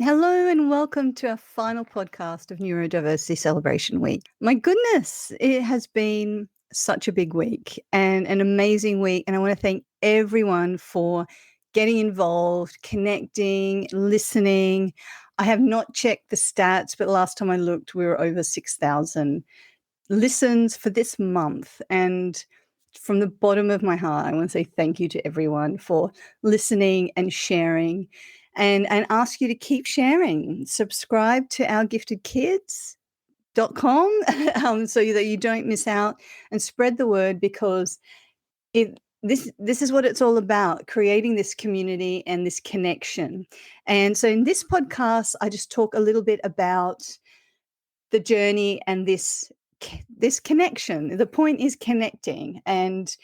Hello and welcome to our final podcast of Neurodiversity Celebration Week. My goodness, it has been such a big week and an amazing week. And I want to thank everyone for getting involved, connecting, listening. I have not checked the stats, but last time I looked, we were over 6,000 listens for this month. And from the bottom of my heart, I want to say thank you to everyone for listening and sharing and ask you to keep sharing. Subscribe to Our Gifted Kids.com so that you don't miss out and spread the word because this is what it's all about, creating this community and this connection. And so in this podcast, I just talk a little bit about the journey and this connection. The point is connecting and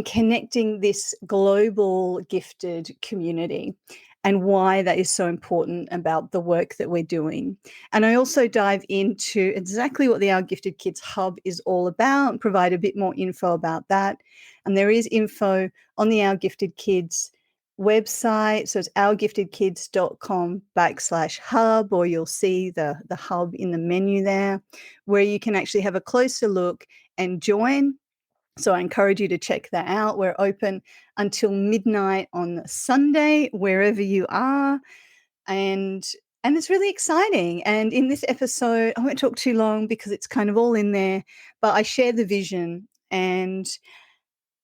connecting this global gifted community and why that is so important about the work that we're doing. And I also dive into exactly what the Our Gifted Kids Hub is all about and provide a bit more info about that. And there is info on the Our Gifted Kids website. So it's ourgiftedkids.com/hub, or you'll see the hub in the menu there where you can actually have a closer look and join. So I encourage you to check that out. We're open until midnight on Sunday, wherever you are. And it's really exciting. And in this episode, I won't talk too long because it's kind of all in there, but I share the vision and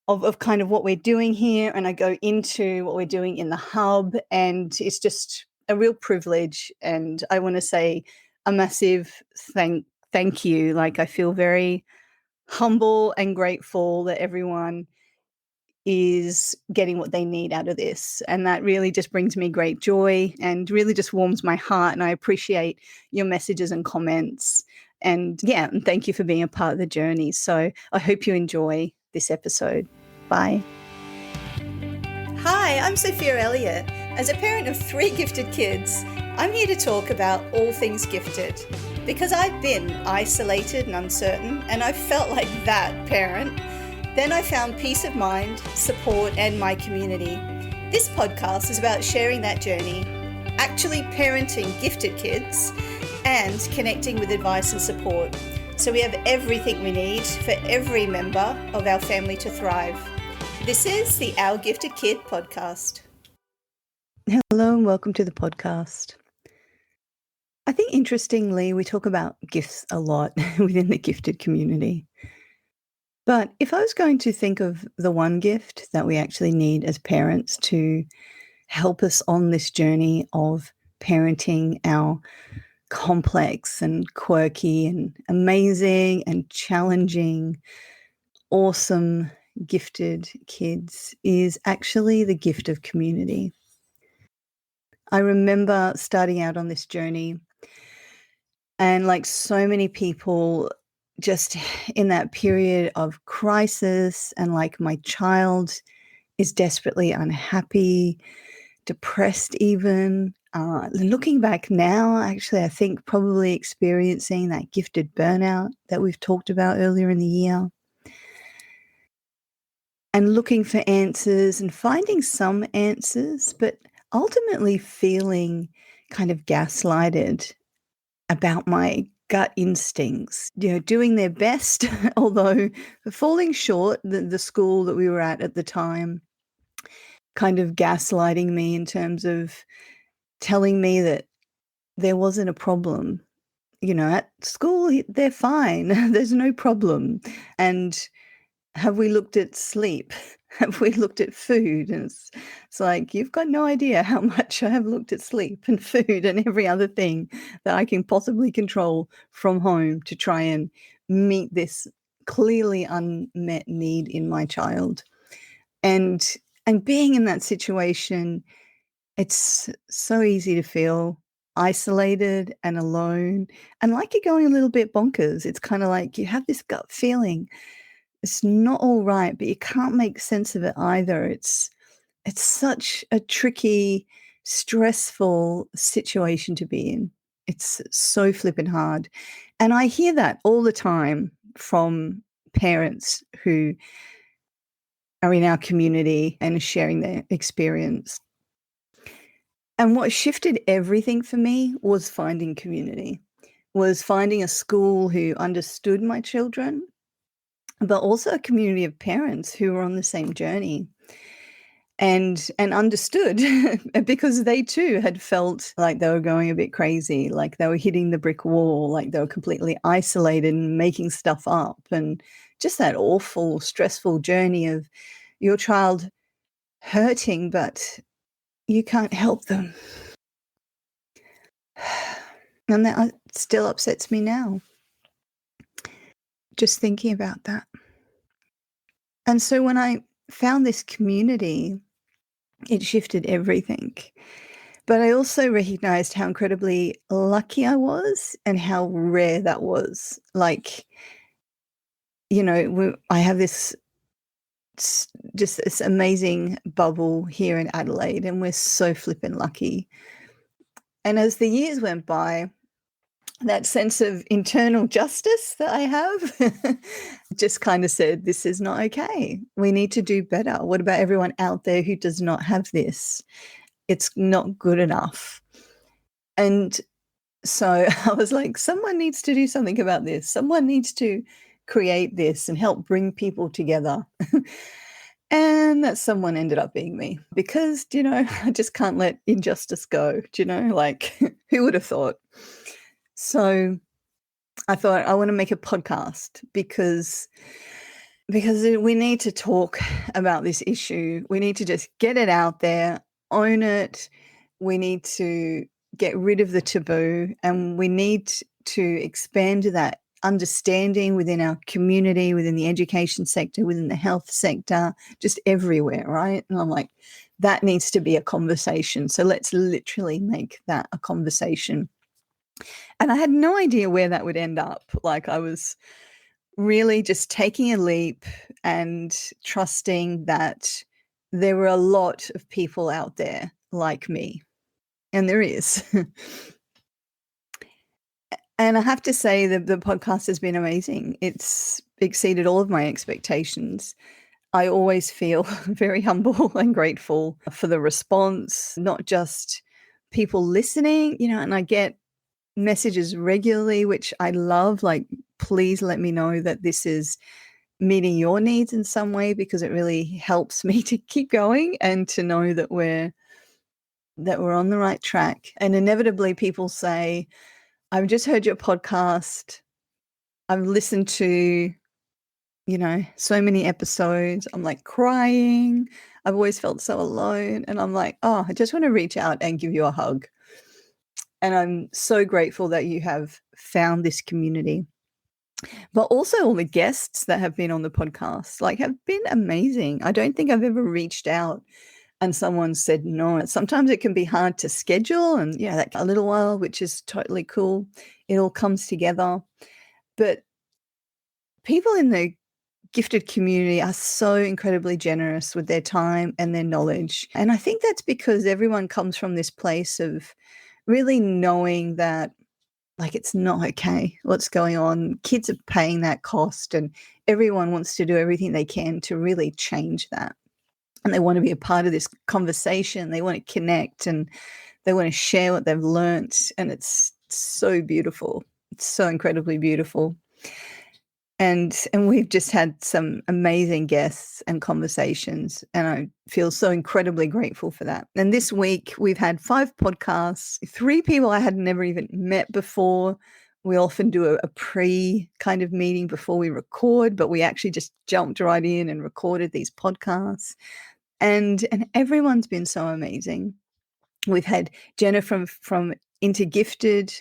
of kind of what we're doing here. And I go into what we're doing in the hub. And it's just a real privilege. And I want to say a massive thank you. Like, I feel very humble and grateful that everyone is getting what they need out of this. And that really just brings me great joy and really just warms my heart. And I appreciate your messages and comments. And and thank you for being a part of the journey. So I hope you enjoy this episode. Bye. Hi, I'm Sophia Elliott. As a parent of 3 gifted kids, I'm here to talk about all things gifted because I've been isolated and uncertain, and I felt like that parent. Then I found peace of mind, support, and my community. This podcast is about sharing that journey, actually parenting gifted kids, and connecting with advice and support. So we have everything we need for every member of our family to thrive. This is the Our Gifted Kid podcast. Hello and welcome to the podcast. I think interestingly, we talk about gifts a lot within the gifted community. But if I was going to think of the one gift that we actually need as parents to help us on this journey of parenting our complex and quirky and amazing and challenging, awesome, gifted kids, is actually the gift of community. I remember starting out on this journey, and like so many people, just in that period of crisis, and like my child is desperately unhappy, depressed even. Looking back now, actually, I think probably experiencing that gifted burnout that we've talked about earlier in the year. And looking for answers and finding some answers, but ultimately feeling kind of gaslighted about my gut instincts, doing their best, although falling short. The school that we were at the time kind of gaslighting me in terms of telling me that there wasn't a problem. At school, they're fine. There's no problem. And have we looked at sleep? Have we looked at food? And it's like, you've got no idea how much I have looked at sleep and food and every other thing that I can possibly control from home to try and meet this clearly unmet need in my child. And being in that situation, it's so easy to feel isolated and alone and like you're going a little bit bonkers. It's kind of like you have this gut feeling it's not all right, but you can't make sense of it either. It's such a tricky, stressful situation to be in. It's so flippin' hard. And I hear that all the time from parents who are in our community and sharing their experience. And what shifted everything for me was finding community, was finding a school who understood my children, but also a community of parents who were on the same journey and understood because they too had felt like they were going a bit crazy, like they were hitting the brick wall, like they were completely isolated and making stuff up, and just that awful, stressful journey of your child hurting, but you can't help them. And that still upsets me now, just thinking about that. And so when I found this community, it shifted everything. But I also recognized how incredibly lucky I was and how rare that was. Like, I have this just this amazing bubble here in Adelaide, and we're so flippin' lucky. And as the years went by, that sense of internal justice that I have just kind of said, this is not okay. We need to do better. What about everyone out there who does not have this? It's not good enough. And so I was like, someone needs to do something about this. Someone needs to create this and help bring people together. And that someone ended up being me because, I just can't let injustice go. Like who would have thought? So I thought I want to make a podcast because we need to talk about this issue. We need to just get it out there, own it. We need to get rid of the taboo, and we need to expand that understanding within our community, within the education sector, within the health sector, just everywhere, right? And I'm like, that needs to be a conversation. So let's literally make that a conversation. And I had no idea where that would end up. Like I was really just taking a leap and trusting that there were a lot of people out there like me. And there is. And I have to say that the podcast has been amazing. It's exceeded all of my expectations. I always feel very humble and grateful for the response, not just people listening, and I get messages regularly, which I love, like, please let me know that this is meeting your needs in some way, because it really helps me to keep going and to know that we're on the right track. And inevitably people say, I've just heard your podcast. I've listened to, so many episodes. I'm like crying. I've always felt so alone. And I'm like, oh, I just want to reach out and give you a hug. And I'm so grateful that you have found this community. But also all the guests that have been on the podcast, have been amazing. I don't think I've ever reached out and someone said no. Sometimes it can be hard to schedule, and that a little while, which is totally cool. It all comes together. But people in the gifted community are so incredibly generous with their time and their knowledge. And I think that's because everyone comes from this place of really knowing that, it's not okay what's going on. Kids are paying that cost, and everyone wants to do everything they can to really change that. And they want to be a part of this conversation. They want to connect, and they want to share what they've learnt. And it's so beautiful. It's so incredibly beautiful. And we've just had some amazing guests and conversations, and I feel so incredibly grateful for that. And this week we've had 5 podcasts, 3 people I had never even met before. We often do a pre kind of meeting before we record, but we actually just jumped right in and recorded these podcasts. And everyone's been so amazing. We've had Jenna from Into Gifted,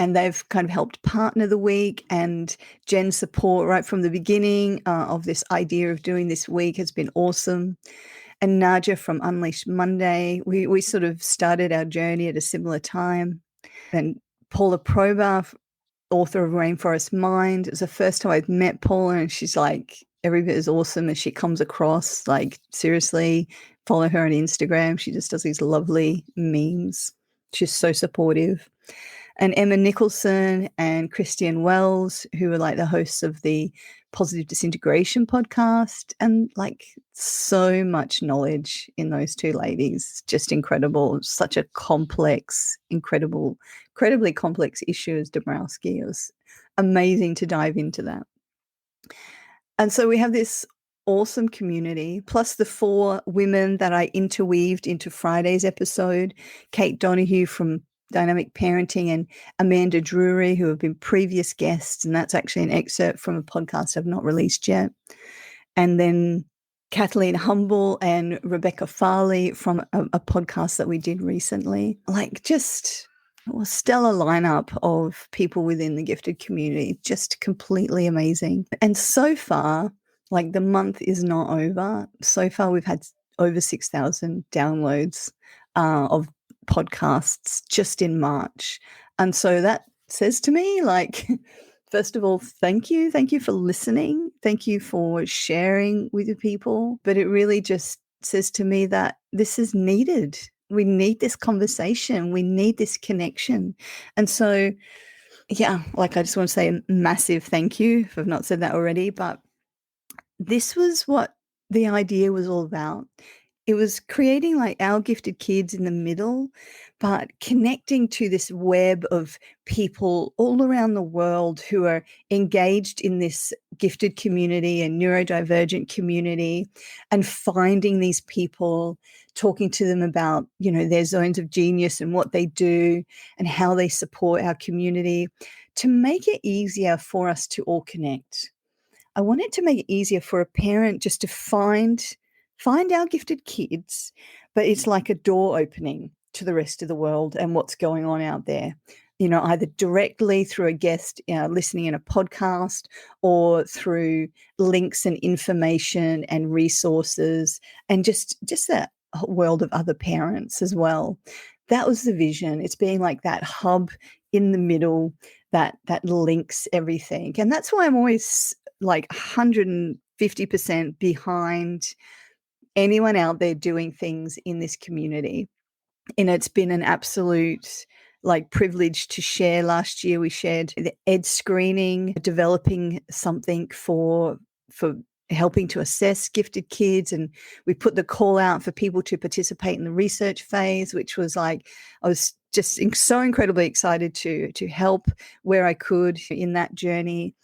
and they've kind of helped partner the week, and Jen's support right from the beginning of this idea of doing this week has been awesome. And Naja from Unleashed Monday, we sort of started our journey at a similar time. And Paula Probar, author of Rainforest Mind. It was the first time I'd met Paula, and she's like every bit as awesome as she comes across. Like, seriously, follow her on Instagram. She just does these lovely memes. She's so supportive. and Emma Nicholson and Christian Wells, who are like the hosts of the Positive Disintegration podcast, and like so much knowledge in those two ladies. Just incredible. Such a complex, incredibly complex issue as Dombrowski. It was amazing to dive into that. And so we have this awesome community, plus the 4 women that I interweaved into Friday's episode, Kate Donahue from Dynamic Parenting and Amanda Drury, who have been previous guests, and that's actually an excerpt from a podcast I've not released yet. And then Kathleen Humble and Rebecca Farley from a podcast that we did recently. Like just a stellar lineup of people within the gifted community, just completely amazing. And so far, like the month is not over. So far, we've had over 6,000 downloads of podcasts just in March. And so that says to me, like, first of all, thank you. Thank you for listening. Thank you for sharing with your people. But it really just says to me that this is needed. We need this conversation. We need this connection. And so, yeah, like I just want to say a massive thank you if I've not said that already. But this was what the idea was all about. It was creating like our gifted kids in the middle, but connecting to this web of people all around the world who are engaged in this gifted community and neurodivergent community, and finding these people, talking to them about, you know, their zones of genius and what they do and how they support our community to make it easier for us to all connect. I wanted to make it easier for a parent just to find our gifted kids, but it's like a door opening to the rest of the world and what's going on out there, you know, either directly through a guest listening in a podcast or through links and information and resources, and just that world of other parents as well. That was the vision. It's being like that hub in the middle that links everything. And that's why I'm always like 150% behind anyone out there doing things in this community. And it's been an absolute like privilege to share. Last year we shared the ED screening, developing something for helping to assess gifted kids, and we put the call out for people to participate in the research phase, which was like, I was just so incredibly excited to help where I could in that journey.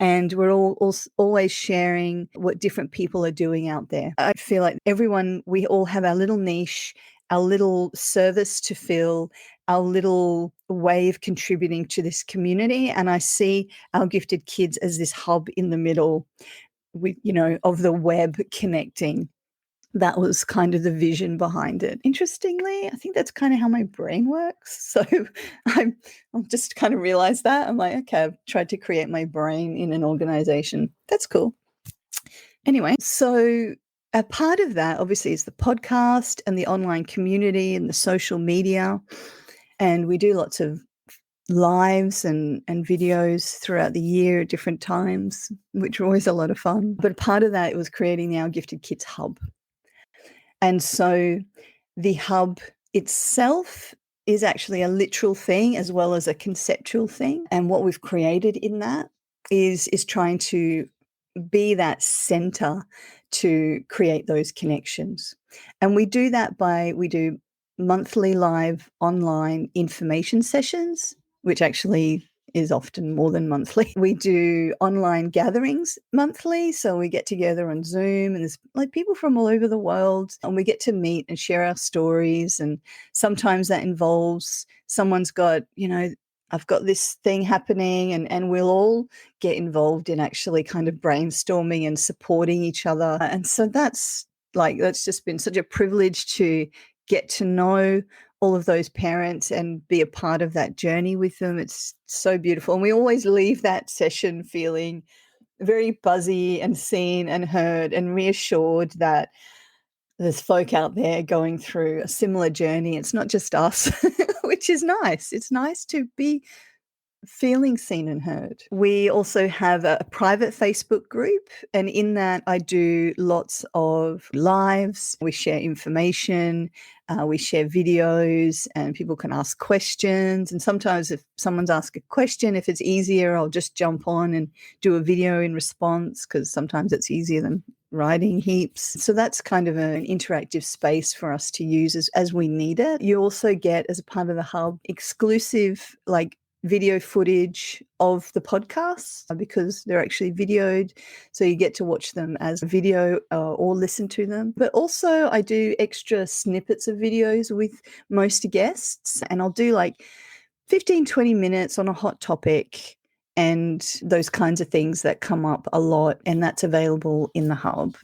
And we're all always sharing what different people are doing out there. I feel like we all have our little niche, our little service to fill, our little way of contributing to this community. And I see our gifted kids as this hub in the middle, of the web connecting. That was kind of the vision behind it. Interestingly, I think that's kind of how my brain works. So I've just kind of realized that. I'm like, okay, I've tried to create my brain in an organization. That's cool. Anyway, so a part of that obviously is the podcast and the online community and the social media. And we do lots of lives and videos throughout the year at different times, which are always a lot of fun. But part of that was creating the Our Gifted Kids Hub. And so the hub itself is actually a literal thing as well as a conceptual thing. And what we've created in that is trying to be that center to create those connections. And we do that we do monthly live online information sessions, which actually is often more than monthly. We do online gatherings monthly. So we get together on Zoom, and there's like people from all over the world, and we get to meet and share our stories. And sometimes that involves someone's got, I've got this thing happening, and we'll all get involved in actually kind of brainstorming and supporting each other. And so that's just been such a privilege to get to know all of those parents and be a part of that journey with them. It's so beautiful. And we always leave that session feeling very buzzy and seen and heard and reassured that there's folk out there going through a similar journey. It's not just us, which is nice. It's nice to be Feeling seen and heard. We also have a private Facebook group, and in that I do lots of lives. We share information, we share videos, and people can ask questions. And sometimes if someone's asked a question, if it's easier, I'll just jump on and do a video in response, because sometimes it's easier than writing heaps. So that's kind of an interactive space for us to use as we need it. You also get, as a part of the hub, exclusive video footage of the podcasts, because they're actually videoed. So you get to watch them as a video or listen to them. But also I do extra snippets of videos with most guests, and I'll do 15, 20 minutes on a hot topic and those kinds of things that come up a lot. And that's available in the hub,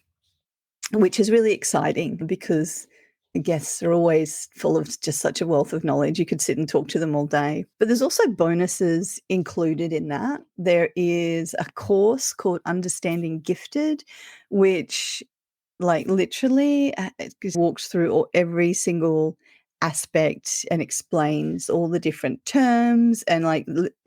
which is really exciting because the guests are always full of just such a wealth of knowledge. You could sit and talk to them all day. But there's also bonuses included in that. There is a course called Understanding Gifted, which literally just walks through every single aspect and explains all the different terms and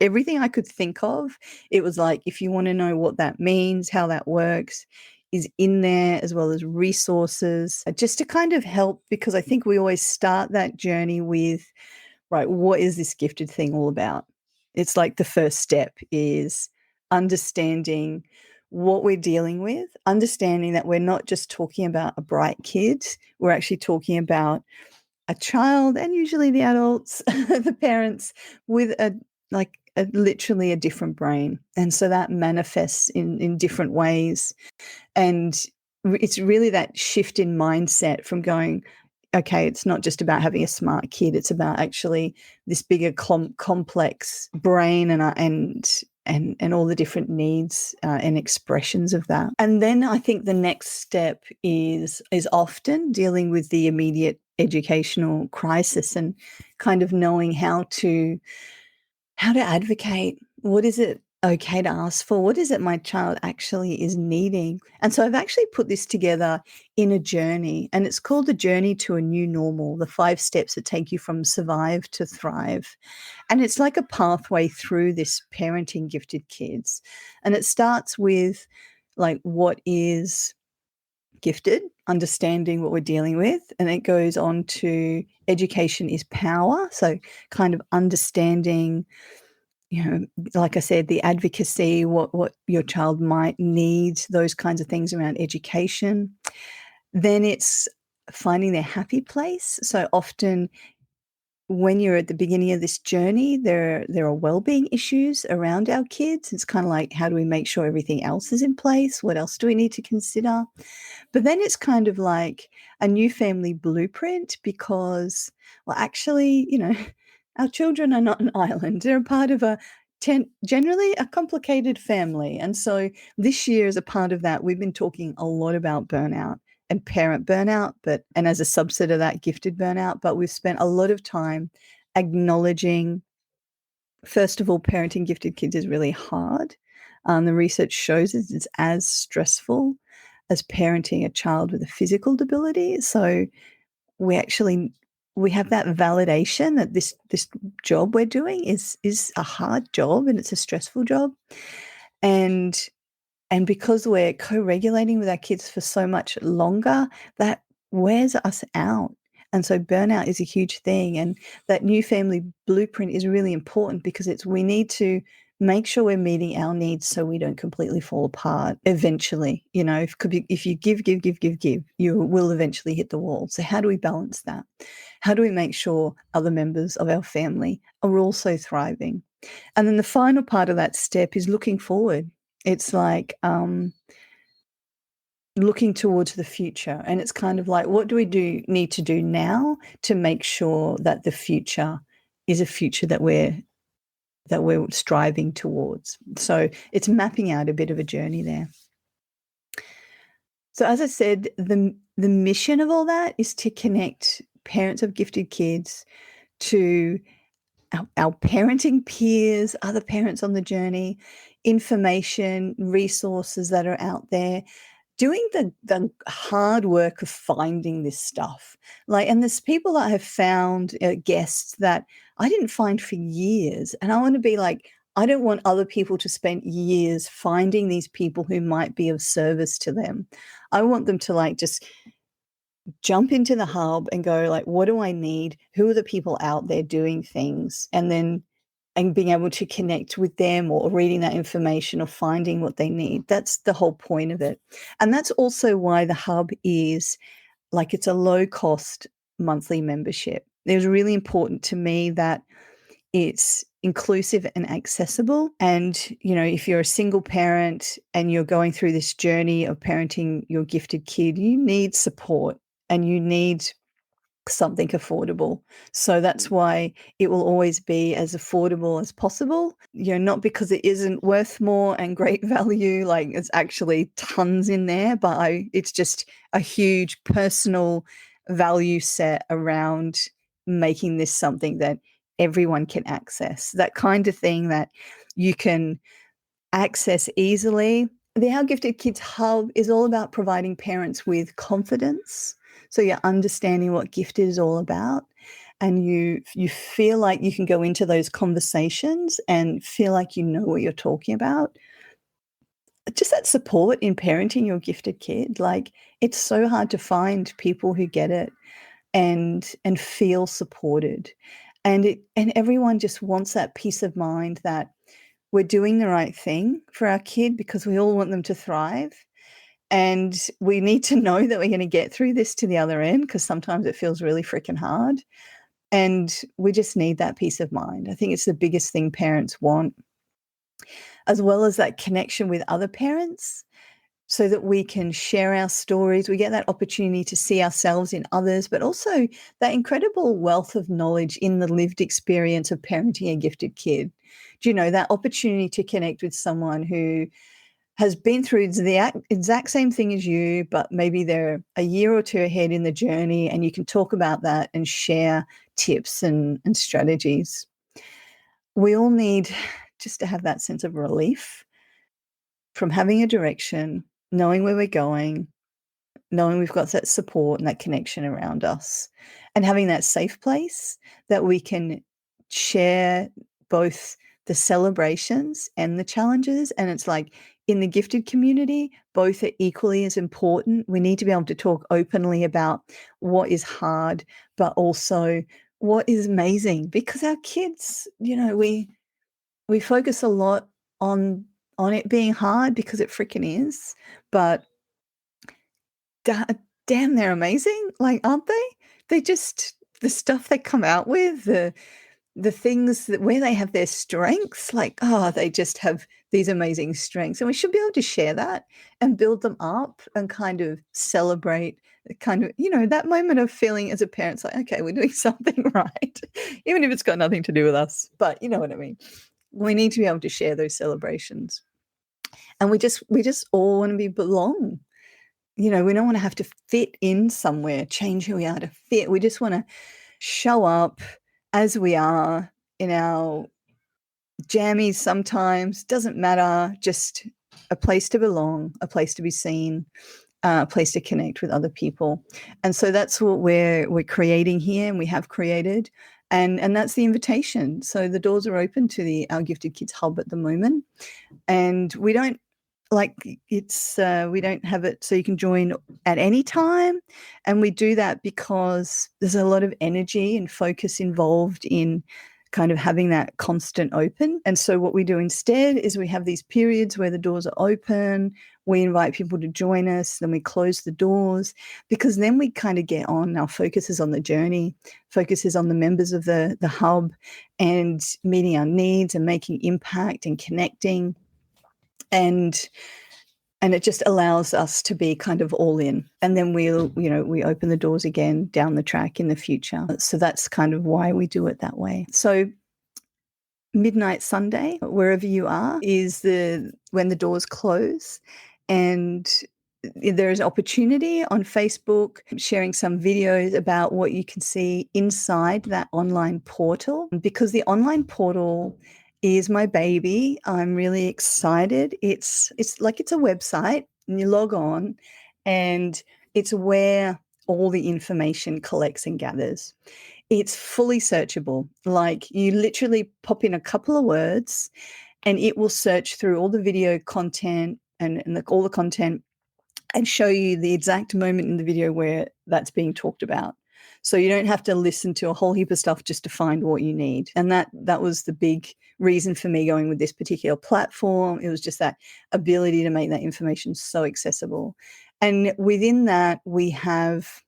everything I could think of. It was if you want to know what that means, how that works, is in there, as well as resources, just to kind of help, because I think we always start that journey with, right, what is this gifted thing all about? It's the first step is understanding what we're dealing with, understanding that we're not just talking about a bright kid, we're actually talking about a child, and usually the adults, the parents, with literally a different brain. And so that manifests in different ways. And it's really that shift in mindset from going, okay, it's not just about having a smart kid, it's about actually this bigger complex brain and all the different needs and expressions of that. And then I think the next step is often dealing with the immediate educational crisis and kind of knowing how to advocate. What is it okay to ask for? What is it my child actually is needing? And so I've actually put this together in a journey, and it's called The Journey to a New Normal, the 5 steps that take you from survive to thrive. And it's like a pathway through this parenting gifted kids. And it starts with what is gifted, understanding what we're dealing with, and it goes on to education is power. So kind of understanding, like I said, the advocacy, what your child might need, those kinds of things around education. Then it's finding their happy place. So often when you're at the beginning of this journey, there are well-being issues around our kids. It's kind of how do we make sure everything else is in place? What else do we need to consider? But then it's kind of like a new family blueprint, because, well, actually, our children are not an island. They're a part of generally a complicated family. And so this year, as a part of that, we've been talking a lot about burnout and parent burnout, and as a subset of that, gifted burnout. But we've spent a lot of time acknowledging, first of all, parenting gifted kids is really hard. The research shows it's as stressful as parenting a child with a physical disability. So we have that validation that this job we're doing is a hard job and it's a stressful job. And because we're co-regulating with our kids for so much longer, that wears us out. And so burnout is a huge thing. And that new family blueprint is really important, because we need to make sure we're meeting our needs so we don't completely fall apart eventually. If you give, you will eventually hit the wall. So how do we balance that? How do we make sure other members of our family are also thriving? And then the final part of that step is looking forward. It's looking towards the future. And it's kind of what do we need to do now to make sure that the future is a future that we're striving towards. So it's mapping out a bit of a journey there. So as I said, the mission of all that is to connect parents of gifted kids to our parenting peers, other parents on the journey, information, resources that are out there, doing the hard work of finding this stuff. And there's people that I have found, guests that I didn't find for years. And I want to be I don't want other people to spend years finding these people who might be of service to them. I want them to like just jump into the hub and go like, what do I need? Who are the people out there doing things? And then and being able to connect with them or reading that information or finding what they need. That's the whole point of it. And that's also why the hub is like it's a low cost monthly membership. It was really important to me that it's inclusive and accessible. And, you know, if you're a single parent and you're going through this journey of parenting your gifted kid, you need support and you need something affordable. So that's why it will always be as affordable as possible. You know, not because it isn't worth more and great value, like it's actually tons in there, but it's just a huge personal value set around making this something that everyone can access. That kind of thing that you can access easily. The How Gifted Kids Hub is all about providing parents with confidence. So you're understanding what gifted is all about, and you feel like you can go into those conversations and feel like you know what you're talking about. Just that support in parenting your gifted kid, like it's so hard to find people who get it and feel supported. And everyone just wants that peace of mind that we're doing the right thing for our kid because we all want them to thrive. And we need to know that we're going to get through this to the other end because sometimes it feels really freaking hard. And we just need that peace of mind. I think it's the biggest thing parents want, as well as that connection with other parents so that we can share our stories. We get that opportunity to see ourselves in others, but also that incredible wealth of knowledge in the lived experience of parenting a gifted kid. Do you know that opportunity to connect with someone who has been through the exact same thing as you, but maybe they're a year or two ahead in the journey, and you can talk about that and share tips and strategies. We all need just to have that sense of relief from having a direction, knowing where we're going, knowing we've got that support and that connection around us, and having that safe place that we can share both the celebrations and the challenges. And it's like in the gifted community, both are equally as important. We need to be able to talk openly about what is hard, but also what is amazing, because our kids, you know, we focus a lot on it being hard because it freaking is, but damn, they're amazing, like, aren't they? They just the stuff they come out with, the things that where they have their strengths, like, oh, they just have these amazing strengths, and we should be able to share that and build them up and kind of celebrate kind of, you know, that moment of feeling as a parent, it's like, okay, we're doing something right, even if it's got nothing to do with us, but you know what I mean. We need to be able to share those celebrations, and we just all want to be belong. You know, we don't want to have to fit in somewhere, change who we are to fit. We just want to show up as we are in our jammies sometimes, doesn't matter, just a place to belong, a place to be seen, a place to connect with other people. And so that's what we're creating here, and we have created. And that's the invitation. So the doors are open to the Our Gifted Kids Hub at the moment. And we don't we don't have it so you can join at any time. And we do that because there's a lot of energy and focus involved in kind of having that constant open. And so what we do instead is we have these periods where the doors are open, we invite people to join us, then we close the doors, because then we kind of get on, our focus is on the journey, focus is on the members of the hub and meeting our needs and making impact and connecting. And it just allows us to be kind of all in. And then we open the doors again down the track in the future. So that's kind of why we do it that way. So midnight Sunday, wherever you are, is when the doors close. And there is opportunity on Facebook, sharing some videos about what you can see inside that online portal, because the online portal is my baby. I'm really excited. It's like it's a website, and you log on, and it's where all the information collects and gathers. It's fully searchable. Like, you literally pop in a couple of words and it will search through all the video content and all the content and show you the exact moment in the video where that's being talked about. So you don't have to listen to a whole heap of stuff just to find what you need. And that was the big reason for me going with this particular platform. It was just that ability to make that information so accessible. And within that, we have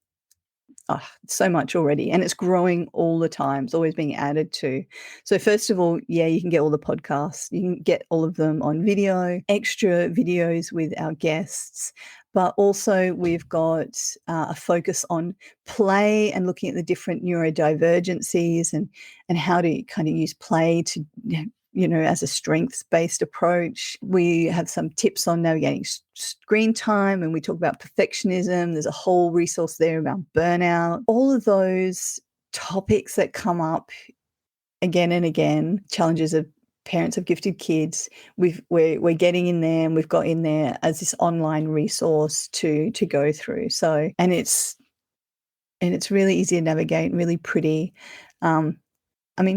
so much already, and it's growing all the time. It's always being added to. So first of all, yeah, you can get all the podcasts. You can get all of them on video, extra videos with our guests, but also we've got a focus on play and looking at the different neurodivergencies and how to kind of use play to as a strengths-based approach. We have some tips on navigating screen time, and we talk about perfectionism. There's a whole resource there about burnout. All of those topics that come up again and again, challenges of parents of gifted kids, we're getting in there, and we've got in there as this online resource to go through. So, and it's really easy to navigate, really pretty.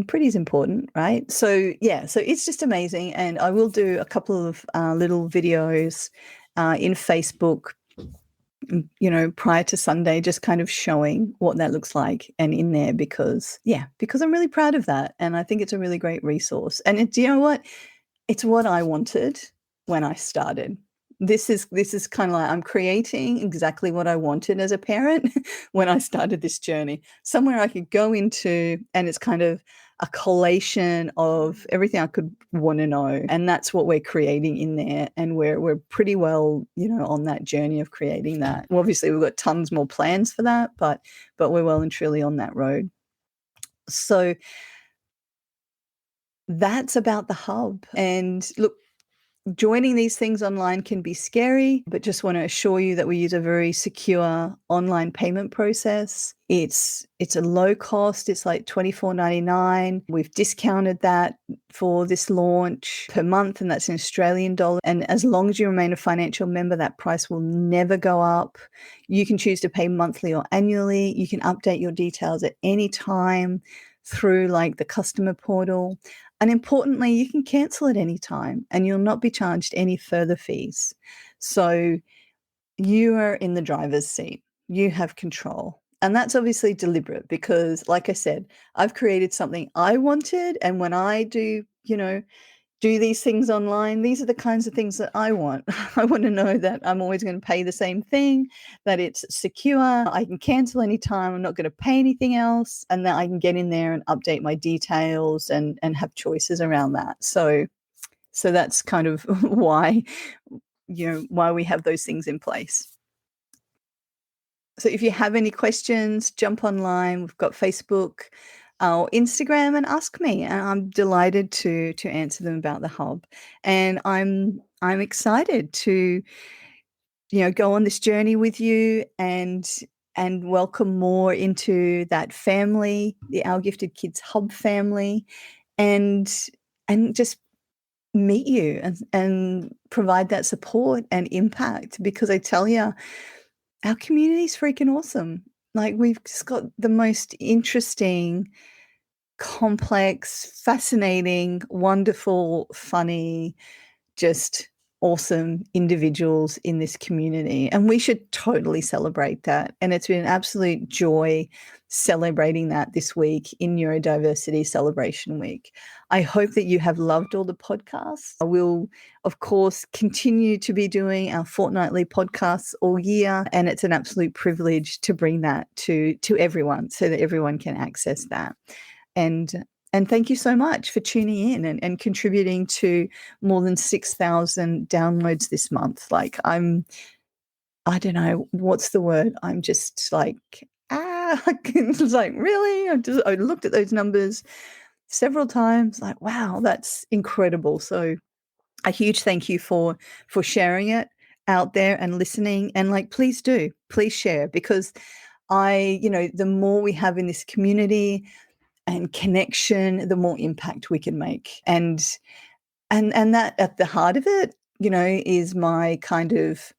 Pretty is important, right? So, yeah, so it's just amazing. And I will do a couple of little videos in Facebook, prior to Sunday, just kind of showing what that looks like and in there because I'm really proud of that. And I think it's a really great resource. And do you know what? It's what I wanted when I started. This is kind of like I'm creating exactly what I wanted as a parent when I started this journey. Somewhere I could go into, and it's kind of a collation of everything I could want to know. And that's what we're creating in there. And we're pretty well, on that journey of creating that. Well, obviously, we've got tons more plans for that, but we're well and truly on that road. So that's about the hub. And look, joining these things online can be scary, but just want to assure you that we use a very secure online payment process. It's a low cost. It's like $24.99. We've discounted that for this launch per month, and that's in Australian dollars. And as long as you remain a financial member, that price will never go up. You can choose to pay monthly or annually. You can update your details at any time through like the customer portal. And importantly, you can cancel at any time and you'll not be charged any further fees. So you are in the driver's seat. You have control. And that's obviously deliberate because, like I said, I've created something I wanted. And when I do these things online, these are the kinds of things that I want. I want to know that I'm always going to pay the same thing, that it's secure, I can cancel anytime, I'm not going to pay anything else, and that I can get in there and update my details and have choices around that. So that's kind of why we have those things in place. So if you have any questions, jump online. We've got Facebook, or Instagram, and ask me, and I'm delighted to answer them about the hub. And I'm excited to go on this journey with you and welcome more into that family, the Our Gifted Kids Hub family, and just meet you and provide that support and impact, because I tell you, our community is freaking awesome. Like, we've just got the most interesting, complex, fascinating, wonderful, funny, just awesome individuals in this community. And we should totally celebrate that. And it's been an absolute joy celebrating that this week in Neurodiversity Celebration Week. I hope that you have loved all the podcasts. I will, of course, continue to be doing our fortnightly podcasts all year. And it's an absolute privilege to bring that to everyone so that everyone can access that. And thank you so much for tuning in and contributing to more than 6,000 downloads this month. Like, I don't know, what's the word? I'm just like, it's like, really? I looked at those numbers several times, like, wow, that's incredible. So a huge thank you for sharing it out there and listening. And like, please share, because the more we have in this community and connection, the more impact we can make. And that at the heart of it, is my kind of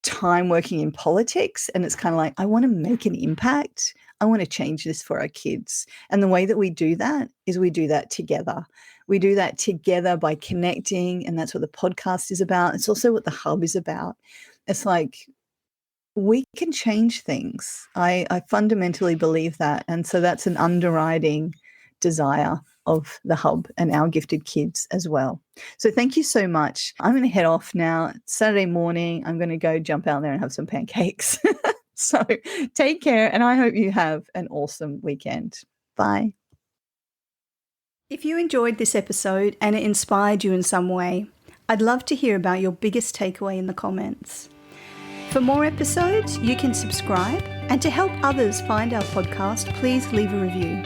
time working in politics. And it's kind of like, I want to make an impact. I want to change this for our kids. And the way that we do that is we do that together. We do that together by connecting, and that's what the podcast is about. It's also what the hub is about. It's like we can change things. I fundamentally believe that. And so that's an underwriting desire of the hub and our gifted kids as well. So thank you so much. I'm going to head off now. It's Saturday morning. I'm going to go jump out there and have some pancakes. So take care, and I hope you have an awesome weekend. Bye. If you enjoyed this episode and it inspired you in some way, I'd love to hear about your biggest takeaway in the comments. For more episodes, you can subscribe, and to help others find our podcast, please leave a review.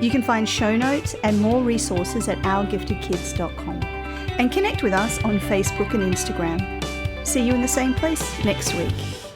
You can find show notes and more resources at ourgiftedkids.com, and connect with us on Facebook and Instagram. See you in the same place next week.